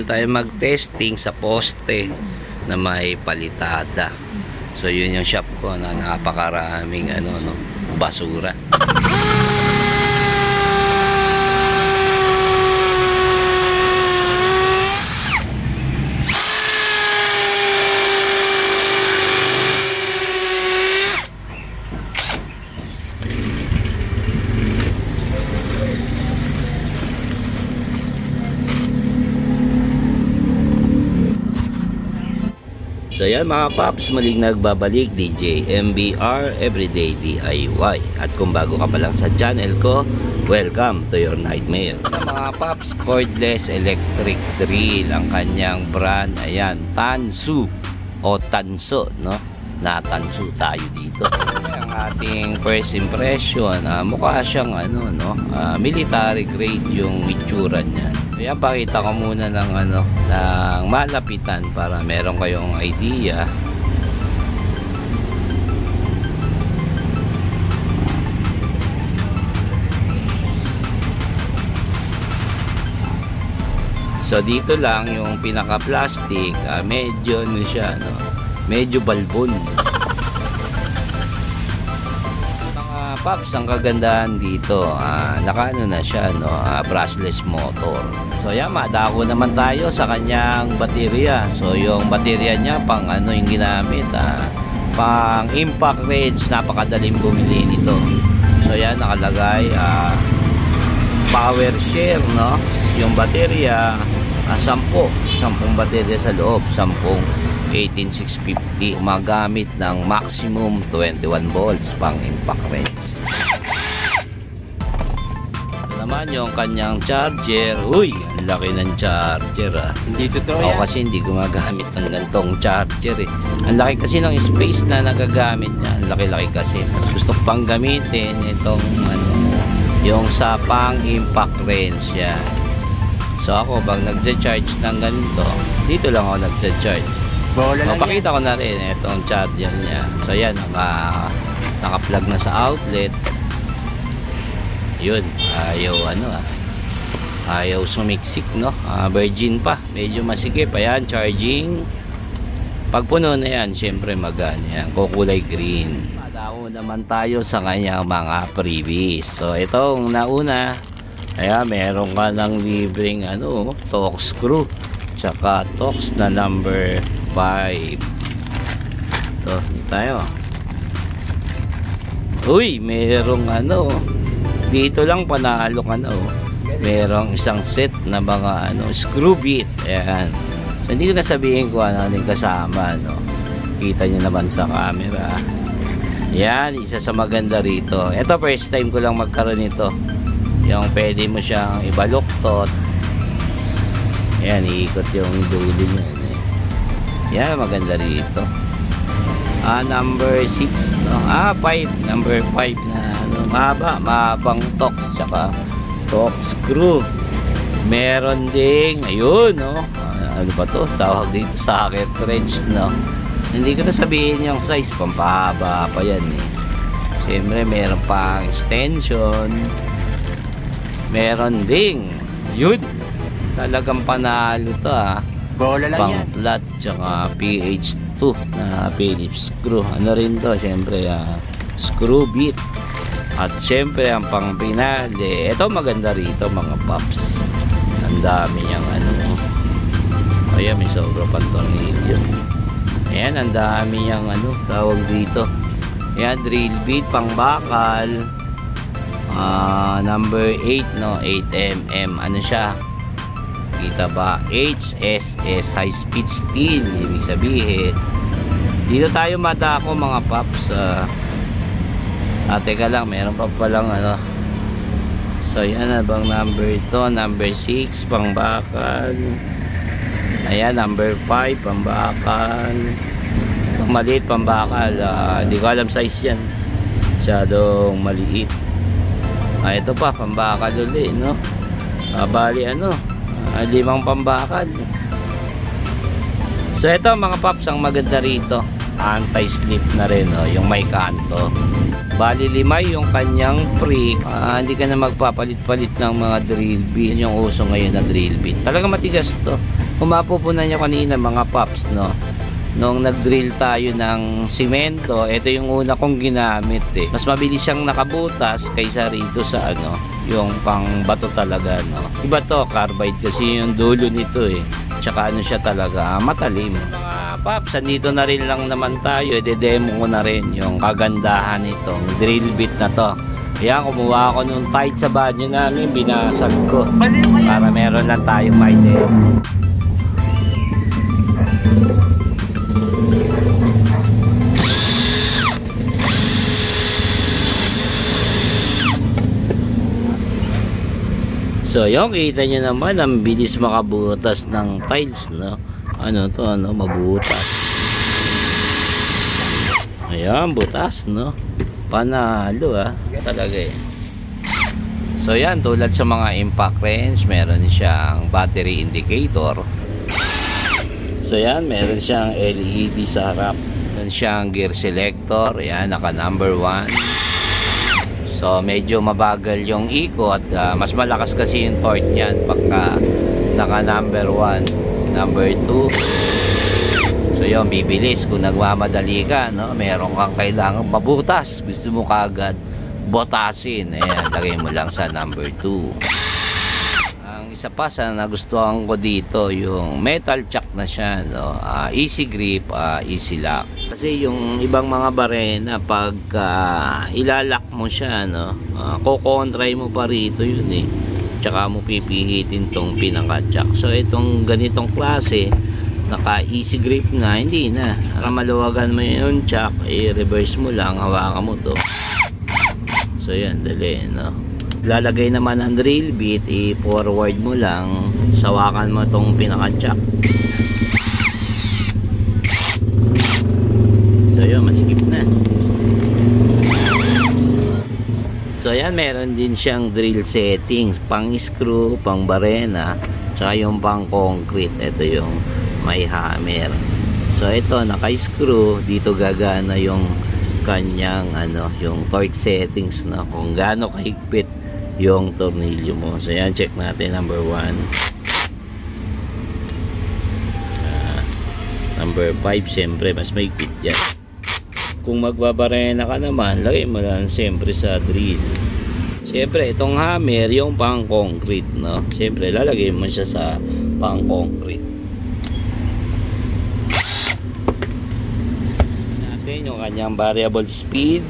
dito tayo mag-testing sa poste na may palitada. So yun yung shop ko na napakaraming basura. So yan mga paps, muling nagbabalik DJ MBR Everyday DIY. At kung bago ka pa lang sa channel ko, welcome to your nightmare. So, mga paps, cordless electric drill ang kanyang brand. Ayan, Tansu o Tanso, no? Natansu tayo dito. Ang ating first impression, mukha siyang military grade yung itsura niya. Kaya pakita ko muna ng ng malapitan para meron kayong idea. So dito lang yung pinaka plastic, medyo siya, medyo balbon. Paps, ang kagandahan dito, nakaano na siya, brushless motor. So yan, madako naman tayo sa kanyang baterya. So yung baterya niya pang yung ginamit, pang impact range, napakadaling bumili nito. So yan, nakalagay power share, no? Yung baterya 10 baterya sa loob, 18650, magamit ng maximum 21 volts pang impact range. Naman yung kanyang charger. Uy, ang laki ng charger, Hindi totoo yan. Kasi hindi gumagamit ng gantong charger, Ang laki kasi ng space na nagagamit niya. Ang laki-laki kasi. Mas gusto ko pang gamitin itong yung sa pang impact range yan. So ako pag nagcha-charge ng ganito, dito lang ako nagcha-charge. Mapakita ko na rin itong charger niya. So yan, naka-plug na sa outlet. Yun, ayaw sumiksik, no? Virgin pa, medyo masikip. Ayan, charging. Pag puno na yan, syempre magana yan, kukulay green. Padao naman tayo sa kanyang mga freebies. So itong nauna, ayan, meron ka ng libreng torque screw, tsaka Torx na number 5. Ito, tayo. Uy, merong dito lang panalo ka na, merong isang set na mga screw bit. Ayan. So hindi ko na sabihin ko ano yung kasama, kita nyo naman sa camera. Yan, isa sa maganda rito. Ito first time ko lang magkaroon nito, yung pwede mo siyang ibaluktot. Ayan, iikot yung dulo niya. Yan, maganda rito. Number 6, no? 5, number 5 na mahabang Torx, tsaka Torx screw. Meron ding, ayun, ano ba to? Tawag dito, socket wrench, no? Hindi ko na sabihin yung size, pampahaba pa yan, Siyempre, meron pang extension. Meron ding, yun, talagang panalo to, bola lang pang yan. Flat, tsaka PH2 na Phillips screw. Ano rin to, syempre, screw bit. At syempre, ang pang pinali, ito maganda rito, mga paps. Ang dami niyang ayan, may sobra pang tornilyo. Ayan, ang dami niyang tawag dito. Ayan, drill bit, pang bakal. Number 8, 8mm. Ano siya? Kita ba? HSS, high speed steel. Ibig sabihin, dito tayo madako, mga paps. Teka lang, meron pa palang so yan na bang number ito? Number 6, pang bakal. Ayan, number 5, pang bakal. Pang maliit, pang bakal. Hindi ko alam size yan, masyadong maliit. Ito pa, pang bakal ulit, no? Bali 5 pambakal. So ito mga paps, ang maganda rito, anti-slip na rin, oh, yung may kanto. Bali 5 yung kanyang free. Hindi ka na magpapalit-palit ng mga drill bit. Yung uso ngayon na drill bit. Talaga matigas to. Kung mapupunan nyo kanina mga paps, no? Nung nag-drill tayo ng simento, ito yung una kong ginamit eh. Mas mabilis siyang nakabutas kaysa rito sa ano, yung pang bato talaga, no? Iba to, carbide kasi yung dulo nito eh. Tsaka ano siya talaga, matalim. Mga paps, andito na rin lang naman tayo. I-demo ko na rin yung kagandahan nitong drill bit na to. Kaya kumuha ako nung tight sa banyo namin, binasag ko. Para meron lang tayong may demo. So, yung kita nyo naman, ang bilis makabutas ng tiles, no? Ano to, ano? Mabutas. Ayan, butas, no? Panalo, talaga eh. So, yan, tulad sa mga impact wrench, meron siyang battery indicator. So, yan, meron siyang LED sa harap. Meron siyang gear selector. Ayan, naka number 1. So medyo mabagal yung ikot, mas malakas kasi yung torque niyan pagka naka number 1, number 2. So yun, bibilis kung nagmamadali ka, no? Meron kang kailangan mabutas, gusto mo kagad botasin, ayan, lagay mo lang sa number 2. Ang isa pa sa nagustuhan ko dito, yung metal chuck na siya, no? Easy grip, easy lock. Kasi yung ibang mga barena, pag ilalak mo siya, no? Kokontray mo pa rito yun eh. Tsaka mo pipihitin tong pinaka-chuck. So itong ganitong klase, naka easy grip na, hindi na. Maluwagan mo yung chuck, i-reverse mo lang, hawakan mo to. So yan, dali, no? Lalagay naman ang drill bit, i-forward mo lang, sawakan mo tong pinaka-chuck. So yun, masikip na. So yan, meron din siyang drill settings, pang screw, pang barena, tsaka yung pang concrete. Ito yung may hammer. So ito, naka-screw, dito gagana yung kanyang ano, yung torque settings, na kung gaano kahigpit yung tornilyo mo. So yan, check natin number 1. Number 5, syempre mas mahigpit yan. Kung magbabarena ka naman, lagay mo lang syempre sa drill. Syempre itong hammer, yung pang concrete, no? Syempre lalagay mo siya sa pang concrete. Natin yung kanyang variable speed.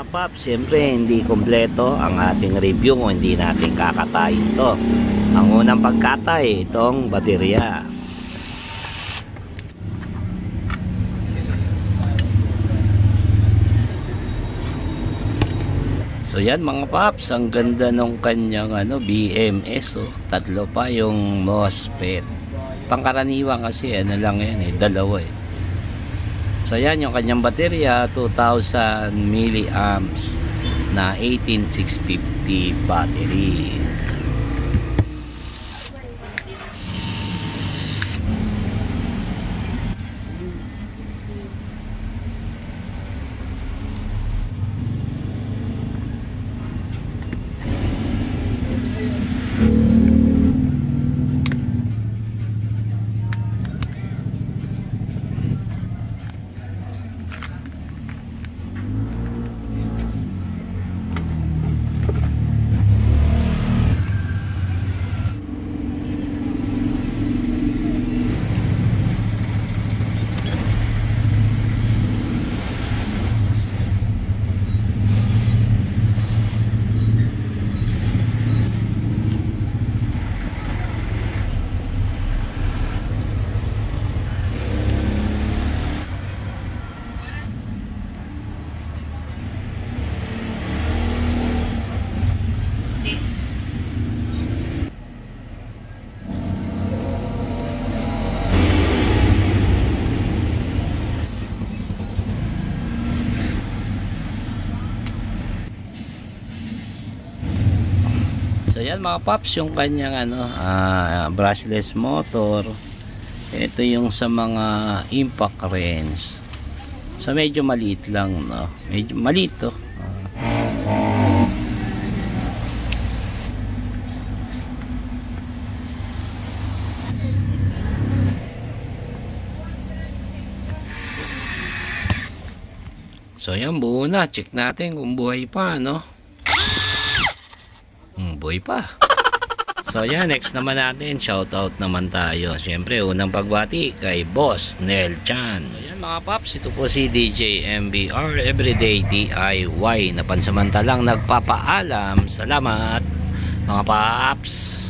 Pop, siyempre hindi kompleto ang ating review kung hindi natin kakatayin to. Ang unang pagkatay, itong baterya. So yan mga paps, ang ganda nung kanyang ano, BMS, oh. Tatlo pa yung MOSFET. Pangkaraniwan kasi ano lang yan eh, dalawa eh. So yan yung kanyang baterya, 2000 milliamps na 18650 battery. Ayan mga paps, yung kanyang brushless motor. Ito yung sa mga impact wrench. So medyo maliit lang, no? Medyo maliit to. So yan, buo na. Check natin kung buhay pa, no? Buhay pa. So yan, next naman natin, shoutout naman tayo. Siyempre, unang pagbati kay Boss Nel Chan. So yan mga paps, ito po si DJ MBR Everyday DIY na pansamantalang nagpapaalam. Salamat mga paps.